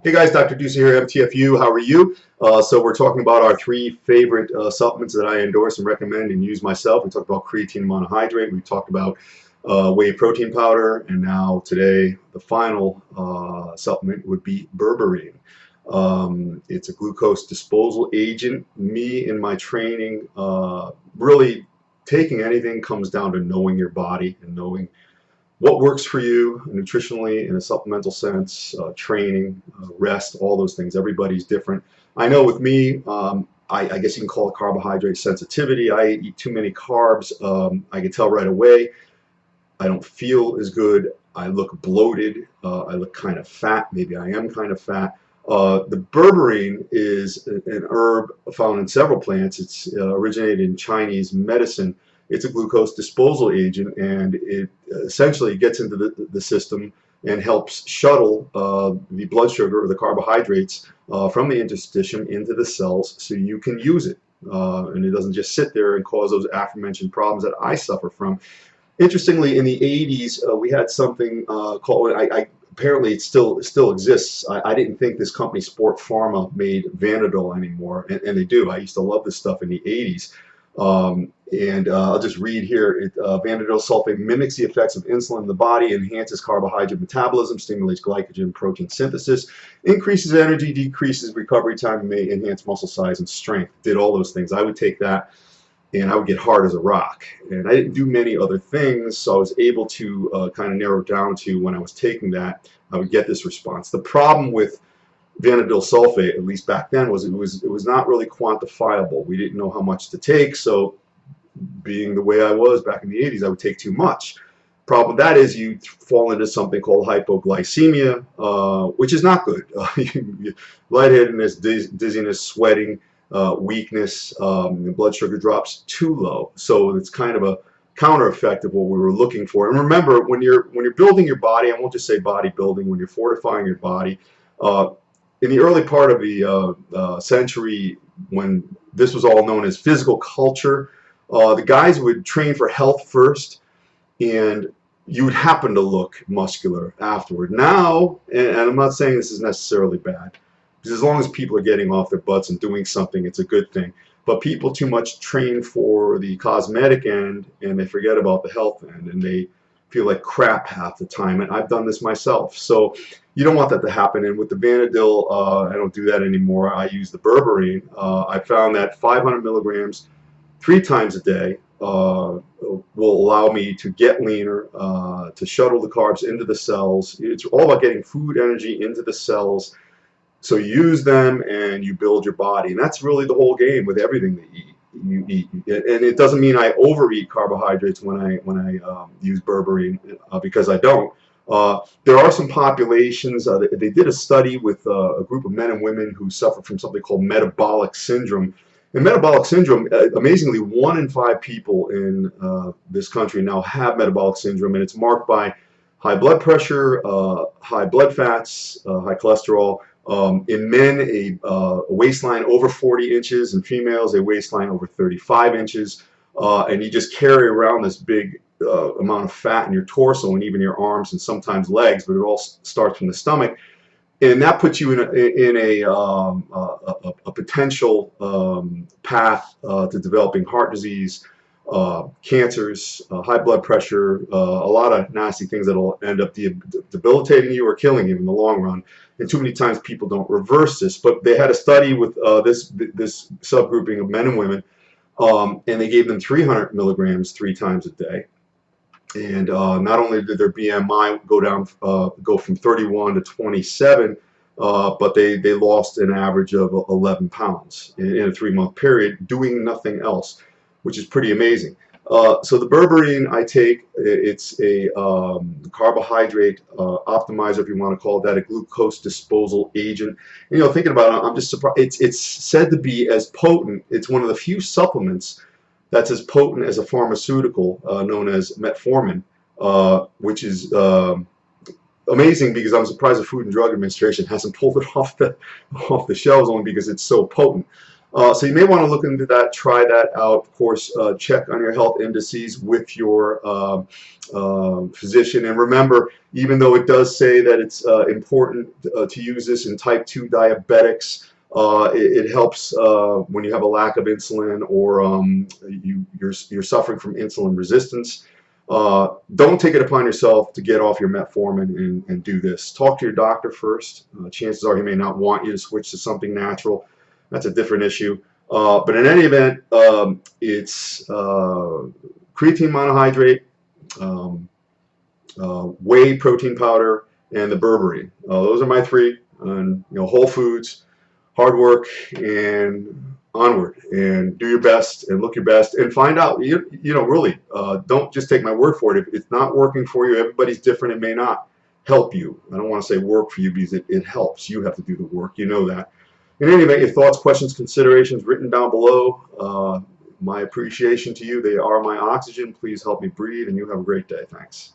Hey guys, Dr. Ducey here, MTFU. How are you? So we're talking about our three favorite supplements that I endorse and recommend and use myself. We talked about creatine monohydrate. We talked about whey protein powder, and now today the final supplement would be Berberine. It's a glucose disposal agent. Me in my training, really taking anything comes down to knowing your body and knowing what works for you nutritionally in a supplemental sense, training, rest, all those things. Everybody's different. I know with me, I guess you can call it carbohydrate sensitivity. I eat too many carbs. I can tell right away. I don't feel as good. I look bloated. I look kind of fat. Maybe I am kind of fat. The berberine is an herb found in several plants. It's originated in Chinese medicine. It's a glucose disposal agent, and it essentially gets into the system and helps shuttle the blood sugar or the carbohydrates from the interstitium into the cells so you can use it. And it doesn't just sit there and cause those aforementioned problems that I suffer from. Interestingly, in the 80s, we had something called, apparently it still exists. I didn't think this company, Sport Pharma, made Vanadyl anymore, and they do. I used to love this stuff in the 80s. I'll just read here. Vanadyl sulfate mimics the effects of insulin in the body, enhances carbohydrate metabolism, stimulates glycogen and protein synthesis, increases energy, decreases recovery time, and may enhance muscle size and strength. Did all those things. I would take that and I would get hard as a rock. And I didn't do many other things, so I was able to kind of narrow it down to when I was taking that, I would get this response. The problem with Vanadyl sulfate, at least back then, was it was not really quantifiable. We didn't know how much to take, so being the way I was back in the 80s, I would take too much. Problem with that is you fall into something called hypoglycemia, which is not good. Lightheadedness, dizziness, sweating, weakness, the blood sugar drops too low. So it's kind of a counter effect of what we were looking for. And remember, when you're building your body, I won't just say bodybuilding, when you're fortifying your body, in the early part of the century, when this was all known as physical culture, the guys would train for health first, and you would happen to look muscular afterward. Now, and I'm not saying this is necessarily bad, because as long as people are getting off their butts and doing something, it's a good thing. But people too much train for the cosmetic end, and they forget about the health end, and they feel like crap half the time. And I've done this myself. So you don't want that to happen. And with the Vanadyl, I don't do that anymore. I use the berberine. I found that 500 milligrams 3 times a day will allow me to get leaner, to shuttle the carbs into the cells. It's all about getting food energy into the cells. So you use them and you build your body. And that's really the whole game with everything that you eat. And it doesn't mean I overeat carbohydrates when I use berberine, because I don't. There are some populations, they did a study with a group of men and women who suffer from something called metabolic syndrome. And metabolic syndrome, amazingly, 1 in 5 people in this country now have metabolic syndrome, and it's marked by high blood pressure, high blood fats, high cholesterol. In men, a waistline over 40 inches, and females, a waistline over 35 inches. And you just carry around this big amount of fat in your torso and even your arms and sometimes legs, but it all starts from the stomach. And that puts you in a potential path to developing heart disease, cancers, high blood pressure, a lot of nasty things that will end up debilitating you or killing you in the long run. And too many times people don't reverse this. But they had a study with this subgrouping of men and women, and they gave them 300 milligrams 3 times a day. And not only did their BMI go from 31 to 27, but they lost an average of 11 pounds in a 3-month period doing nothing else, which is pretty amazing. So the berberine I take, it's a carbohydrate optimizer, if you want to call it that, a glucose disposal agent. And, you know, thinking about it, I'm just surprised. It's said to be as potent. It's one of the few supplements that's as potent as a pharmaceutical known as metformin, which is amazing, because I'm surprised the Food and Drug Administration hasn't pulled it off the shelves, only because it's so potent. So you may want to look into that, try that out. Of course, check on your health indices with your physician. And remember, even though it does say that it's important to use this in type 2 diabetics, it helps when you have a lack of insulin or you're suffering from insulin resistance. Don't take it upon yourself to get off your metformin and do this. Talk to your doctor first. Chances are he may not want you to switch to something natural. That's a different issue. But in any event, it's creatine monohydrate, whey protein powder, and the berberine. Those are my three. And whole foods, hard work, and onward. And do your best and look your best and find out. Really, don't just take my word for it. If it's not working for you, everybody's different. It may not help you. I don't want to say work for you because it helps. You have to do the work. You know that. In any event, your thoughts, questions, considerations written down below. My appreciation to you. They are my oxygen. Please help me breathe, and you have a great day. Thanks.